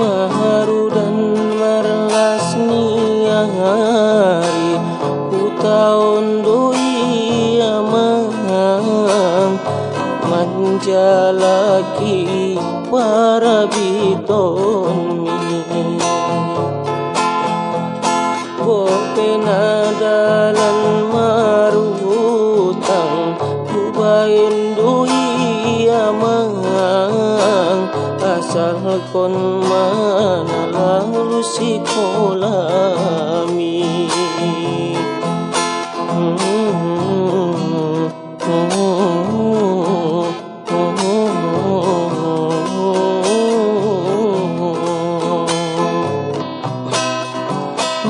Maharu dan marlasni hari utaon doi amang manjalaki para biton mi bopena dalan marutang bubain doi amang asal kon mana lalu sikolami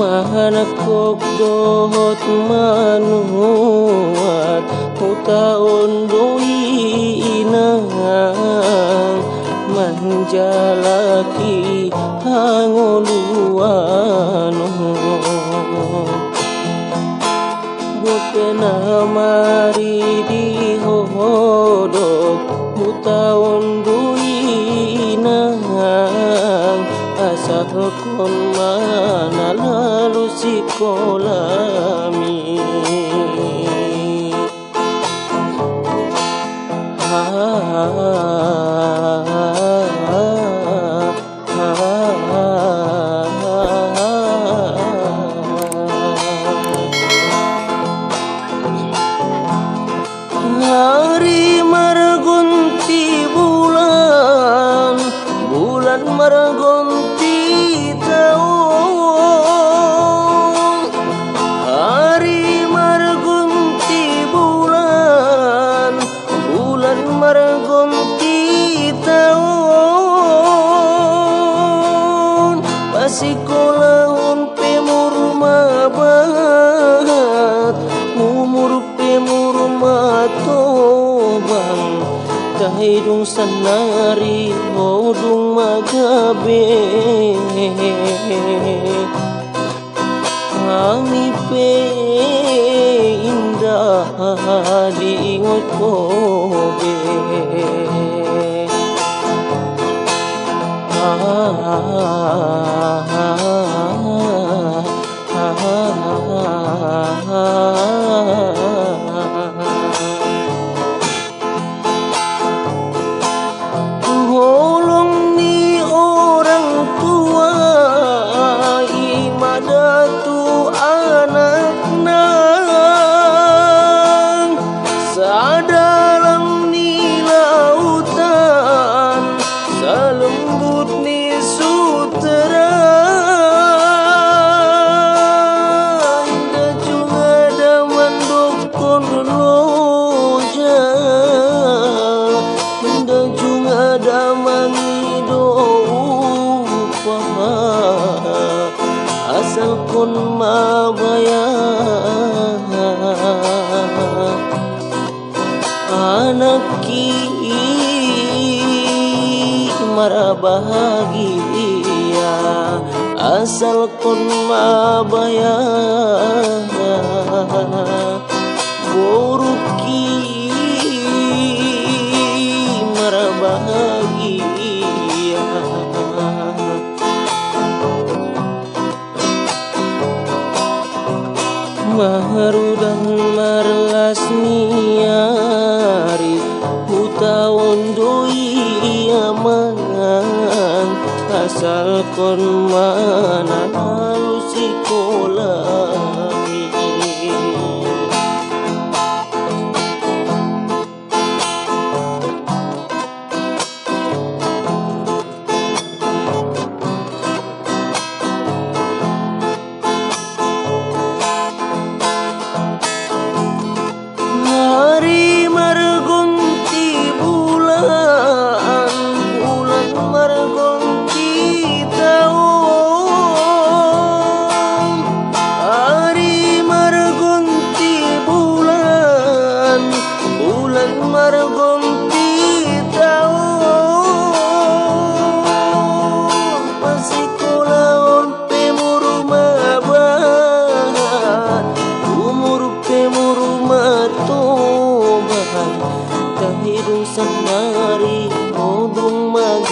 Mahanakok dohot manuat utaon doi inang manjalaki hangoluano bopena mari dihodok utaon doi inang asal kon mana lalu sikolami hari margonti bulan bulan margonti tahun hari margonti bulan bulan margonti tahun pasikolahun pemur mabat umur pemur matobang tahidung sanari hodung magabe kami pe indah diingot kobe Holong ni orang tua imadatu anak nang sadalang ni lautan salembut ni sutera indah juga daman dokon loja indah juga daman hidup asal kon mabaya anak ki mara bahagia asal kon mabaya buruk ki mara bahagia Maharu dan marlasni hari utaon doi aman asal kon mana lalu sikolami hari margonti bulan bulan margonti tahun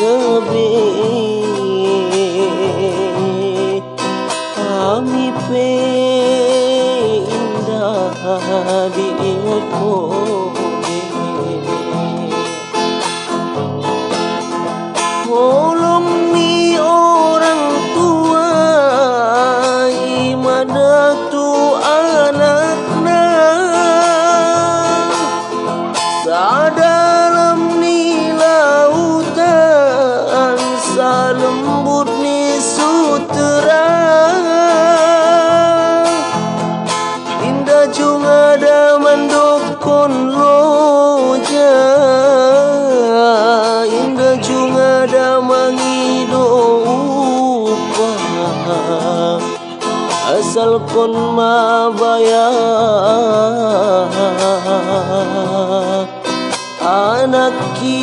lebe kami pe indah diingat kobe tolong ni orang tua imada tu anakna dalam ni lautan salembut ni sutera indah juga ada mendukun loja indah juga ada mengidupa asal kon mabaya anak ki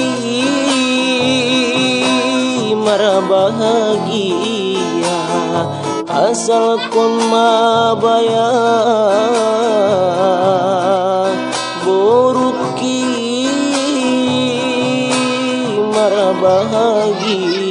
mara bahagia asal kon mabaya boruk ki mara bahagia